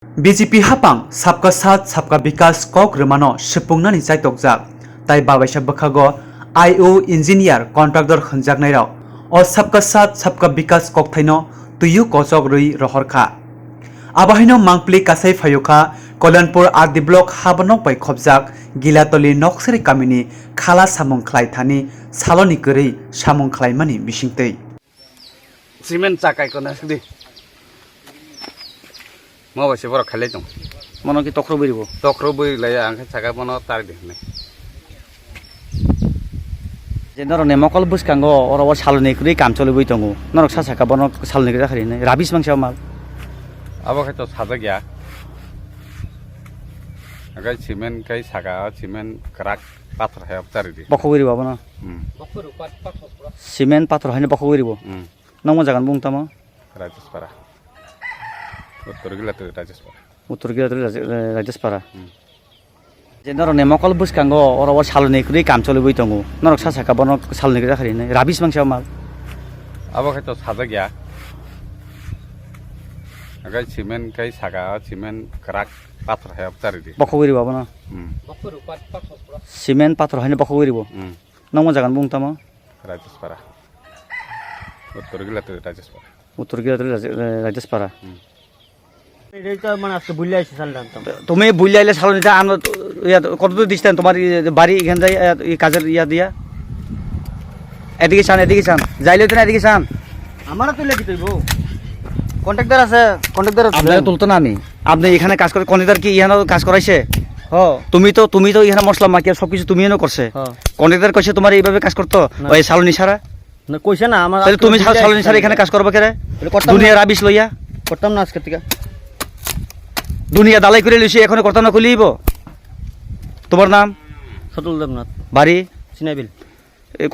BJP hapang sabka sat sabka bikas kok remano sepungna ni chai tokjak tai babaisa bokhago IO engineer contractor khunjaknai rok o sabka sat sabka bikas kok thaino tuyu kosok rui rohorkha abahino mangpli kasai phayokha Kolonpur Ardi block habanok bai khobjak gilatoli nokseri kamini khala samung khlai thani saloni korei samung khlaimani bisingtei cement চাকাই কোনা দি মো বসে বড় খাইলে দং মন কি তক্র বইব তক্র বই লাই আংকে চাকা বন তার দেখনে যে নরনে মকল বুসকাঙ্গ অর অর সালনি করি কাম চলে বই দङ নরক সাসাকা বন সালনি করি খারি রাবিস মাংসা মাল আবো খাইতো সাদা গিয়া আগাই সিমেন্ট কাই চাকা সিমেন্ট ক্রাক পাথর হায় তার দি বখ বইব বন সিমেন্ট পাথর হয়নি বখ বইব নং জাগান বুংতাম রাজেশপাড়া উত্তর গিলা তো রাজেশপাড়া উত্তর গিয়া রাজেশপাড়া যে নরনে মকল বুসকাঙ্গ অর অর সালনি করি কাম চলে বই দङ নরক সাসাকা বন সালনি করি খারি রাবিস মাংসা মাল আবো খাইতো সাদা গিয়া আগাই সিমেন্ট কাই চাকা সিমেন্ট ক্রাক পাথর হায় তার দি বখ বইব বন সিমেন্ট পাথর হয়নি বখ বইব নং জাগান বুংতাম রাজেশপাড়া উত্তর গিলা তো রাজেশপাড়া উত্তর গিয়া রাজেশপাড়া মানে আজকে বুঝলে আসছে চাল জানতাম তুমি বুঝলে আইলে সালনিটা আমরা কত দূর দিচ্ছেন তোমার বাড়ি এখান যাই কাজের ইয়া দিয়া এদিকে চান যাইলে তো না এদিকে চান আমারও তুলে কি তুইব কন্ট্রাক্টর আছে কন্ট্রাক্টর আপনাকে তুলতো না আমি আপনি এখানে কাজ করে কন্ট্রাক্টর কি ইহানো কাজ করাইছে হ তুমি তো ইহানে মশলা মাখিয়ে সবকিছু তুমি এনে করছে কন্ট্রাক্টর কইছে তোমার এইভাবে কাজ করতো ওই সালনি ছাড়া না কইছে না আমার তাহলে তুমি সালনি ছাড়া এখানে কাজ করবে কেরে দুনিয়া রাবিশ লইয়া করতাম না আজকে থেকে দুনিয়া দালাই করে লইছি এখন করতাম না খুলিব তোমার নাম সতুল দেবনাথ বাড়ি সিনাইবিল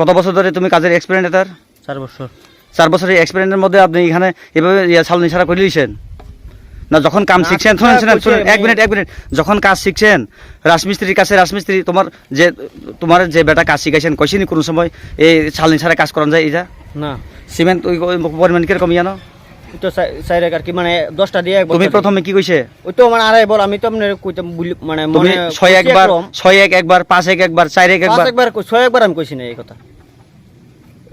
কত বছর ধরে তুমি কাজের এক্সপিরিয়েন্স এটার 4 বছর 4 বছরের এক্সপিরিয়েন্সের মধ্যে আপনি এখানে এভাবে সালনি ছাড়া করে লিছেন না যখন কাম শিখছেন শুনেন এক মিনিট যখন কাজ শিখছেন রাজমিস্ত্রির কাছে রাজমিস্ত্রি তোমার যে বেটা কাজ শিখাইছেন কইছিনি কোন সময় এই সালনি ছাড়া কাজ করান যায় এটা না সিমেন্ট ওই পরিমাণ কিরকম জানো ওই তো 4 আর কি মানে 10টা দিয়ে তুমি প্রথমে কি কইছে ওই তো মানে আড়াই বল আমি তো কইতাম মানে তুমি মনে 6 একবার 5 একবার 4 একবার 6 একবার আমি কইছি না এই কথা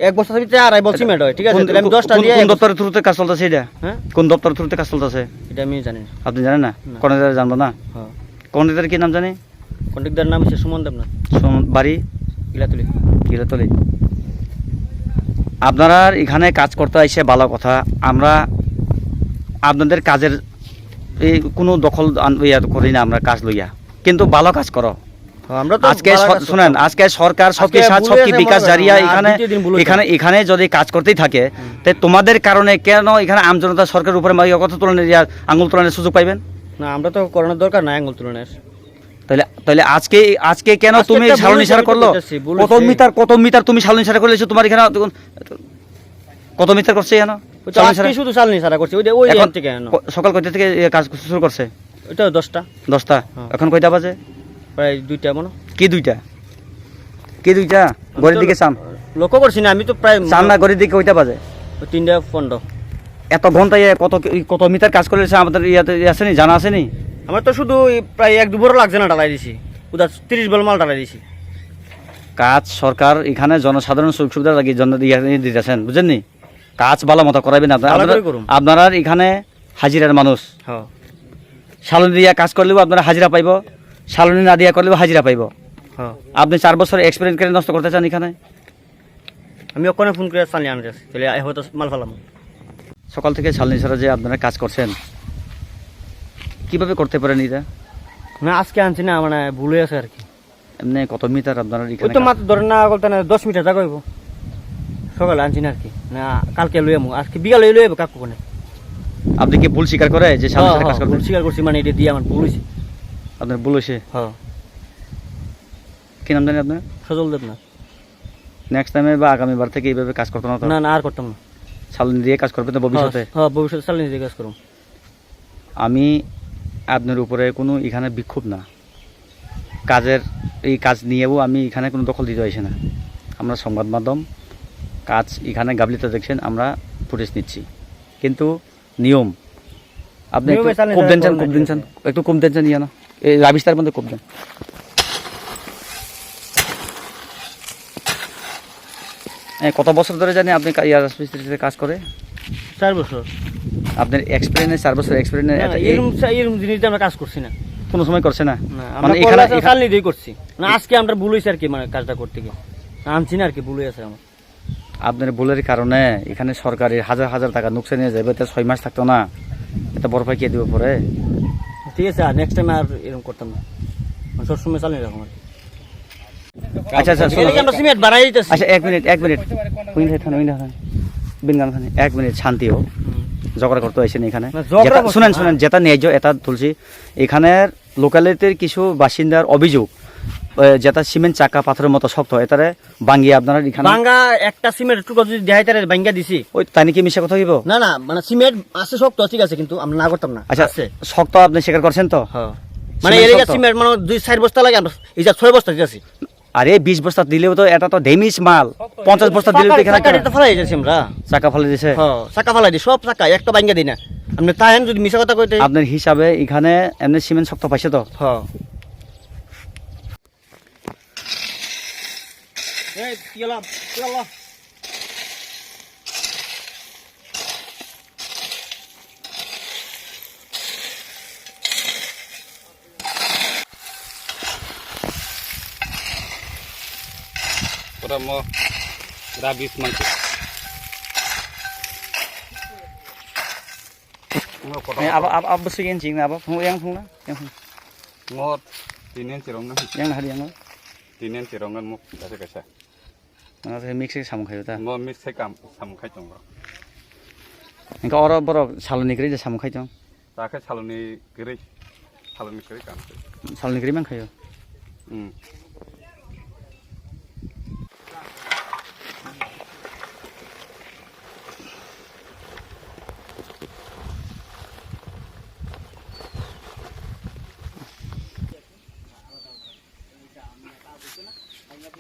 এক বছর ভিতরে আড়াই বল সিমেন্ট হয় ঠিক আছে তাহলে আমি 10টা দিয়ে কোন দপ্তরের থ্রুতে কাজ চলতেছে এটা হ্যাঁ কোন দপ্তরের থ্রুতে কাজ চলতেছে এটা আমি জানি না আপনি জানেন না কন্ট্রাক্টর জানবো না হ্যাঁ কন্ট্রাক্টর কি নাম জানি কন্ট্রাক্টর নাম হচ্ছে সুমন দেবনাথ বাড়ি গিলাতুলি গিলাতলি আপনারা এখানে কাজ করতে আইসে ভালো কথা আমরা আপনাদের কাজের এই কোনো দখল করি না আমরা কাজ লইয়া কিন্তু ভালো কাজ করো আমরা তো আজকে শুনেন আজকে সরকার সবকি সাথ সবকি বিকাশ জারিয়া এখানে যদি কাজ করতেই থাকে তাই তোমাদের কারণে কেন এখানে আমজনতা সরকারের উপরে কত তুলনের আঙুল তুলনের সুযোগ পাইবেন না আমরা তো করানোর দরকার নাই আঙুল তুলনের তাহলে আজকে কেন তুমি সালনি ছাড়া করলো কত মিটার তুমি সালনি ছাড়া করলেছো তোমার এখানে কত মিটার করছে জানো শুধু সালনি ছাড়া করছে ওই থেকে সকাল কয়টা থেকে কাজ শুরু করছে ওইটা 10টা এখন কয়টা বাজে প্রায় 2টা মনে কি দুইটা ঘড়ির দিকে চান লক্ষ্য করছি না আমি তো প্রায় চান না ঘড়ির দিকে কয়টা বাজে 3:15 এত ঘন্টায় কত মিটার কাজ করেছে আমাদের ইয়াতে আসেনি জানা আসেনি আমার তো শুধু প্রায় 1-2 বড় লাগছে না ডালাই দিছি উদার 30 বল মাল ডালাই দিছি কাজ সরকার এখানে জনসাধারণ সুযোগ সুবিধা লাগিয়ে জন্য দিতেছেন বুঝেননি কাজ ভালো মতো করাবেন আপনারা এখানে হাজিরার মানুষ সালনি দিয়া কাজ করলেও আপনারা হাজিরা পাইব সালনি না দিয়া করলেও হাজিরা পাইব আপনি 4 বছর এক্সপিরিয়েন্স করে নষ্ট করতে চান এখানে আমি ওখানে ফোন করে চালিয়ে আনতে তাহলে হয়তো মাল ফেলাম সকাল থেকে সালনি ছাড়া যে আপনারা কাজ করছেন কিভাবে করতে পারেন এটা না আজকে আনছি না মানে ভুল হয়ে আছে আর কি এমনি কত মিটার আপনারা ওই তো মাত্র ধরেন না বলতে না 10 মিটার জায়গা হইব সকালে আনছি না আর কি না কালকে লই আমু আজকে বিকালে লই আইব কাকু কোনে আপনি কি ভুল স্বীকার করে যে সালনি ছাড়া কাজ করতে ভুল স্বীকার করছি মানে এটা দিয়ে আমার ভুল হইছে আপনার ভুল হইছে হ্যাঁ কি নাম জানেন আপনার সজল দেবনাথ নেক্সট টাইমে বা আগামী বার থেকে এইভাবে কাজ করতে না না আর করতাম না সালনি দিয়ে কাজ করবেন তো ভবিষ্যতে হ্যাঁ ভবিষ্যতে সালনি দিয়ে কাজ করব আমি আপনার উপরে কোনো এখানে বিক্ষোভ না কাজের এই কাজ নিয়েও আমি এখানে কোনো দখল দিতে চাইছি না আমরা সংবাদ মাধ্যম কাজ এখানে গাবলিতে দেখছেন আমরা ফুটেজ নিচ্ছি কিন্তু নিয়ম আপনি একটু নিয়মে চালিয়ে কোপ দেন চান, যাওয়া কোপ দেন চান, একটু কোপ দেন চান, ইয়ে না এই রাবিস্তার মধ্যে কোপ দেন। কত বছর ধরে জানি আপনি রাজমিস্ত্রিতে কাজ করে? 4 বছর। আপনার এক্সপিরিয়েন্স 4 বছর এক্সপিরিয়েন্স না, এরকম জিনিস দিয়ে আমরা কাজ করছি না। কোনো সময় করছে না? না, মানে আমরা এখানে চালনি দিয়ে করছি না, আজকে আমরা ভুল হয়েছে আর কি, মানে কাজটা করতে গিয়ে আনছি না আর কি, ভুল হয়েছে আমার। আপনার ভুলের কারণে এখানে সরকারি হাজার হাজার টাকা নুকসান নিয়ে যাবে, তো 6 মাস থাকতো না, এটা বরফাই কে দিব পরে? ঠিক আছে, আর নেক্সট টাইম আর এরকম করতাম না, মানে সবসময় চালিয়ে রাখো আর কি। আচ্ছা আচ্ছা শোনো। এদিকে আমরা সিমেন্ট বাড়াই দিতেছি। আচ্ছা এক মিনিট বিনগান 1 মিনিট শান্তিও ঝগড়া করতে আসেন এখানে। না, ঝগড়া করছি শুনেন না। শুনেন, যেটা ন্যায্য এটা তুলছি। এখানের লোকালিটির কিছু বাসিন্দার অভিযোগ, যেটা সিমেন্ট চাকা পাথরের মতো শক্ত, এটারে ভাঙ্গিয়ে আপনারা এখানে ভাঙ্গা একটা সিমেন্ট টুকরো যদি দেখাই তারে ভাঙ্গা দিছি। ওই তাই নাকি মিশা কথা হইব? না না, মানে সিমেন্ট আছে শক্ত, ঠিক আছে, কিন্তু আমরা না করতাম না। আচ্ছা আছে। শক্ত আপনি স্বীকার করছেন তো? হ্যাঁ, মানে সিমেন্ট এরিয়া শক্ত? সিমেন্ট মানে 2-4 বস্তা লাগে, আমরা এই যা 6 বস্তা দিতেছি। আরে 20 বস্তা দিলেও তো এটা তো ড্যামেজ মাল, 50 বস্তা দিলেও তো এখানে চাকা ফেলাই যাচ্ছি আমরা। চাকা ফেলে দিছে। হ্যাঁ, চাকা ফেলাই দিই, সব চাকা একটা ভাঙ্গা দিই না। আপনি তাহেন যদি মিছা কথা কইতে। আপনার হিসাবে এখানে এমনি সিমেন্ট শক্ত পাইছে তো? হ্যাঁ। এই কি হলো? কি হলো? Pura mo rabis man ko. Mo ko ab besiin jing apa yang phung yang phung ngot tinen cirongan yang hari yang tinen cirongan mo kasa kasa. nó sẽ mix cái xong khai ta Mo mix sai kam sam khai tong ro. ఇంకా or বড় সালনি করে যে সাম খাই তো Ta khai saloni gere kam. সালনি করে মান খাইও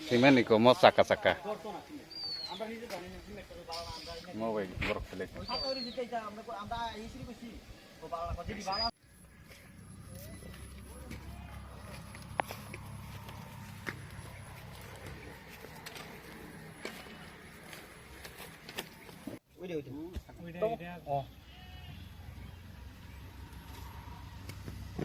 Simen iko mo saka. Mo we borok kele. Udah.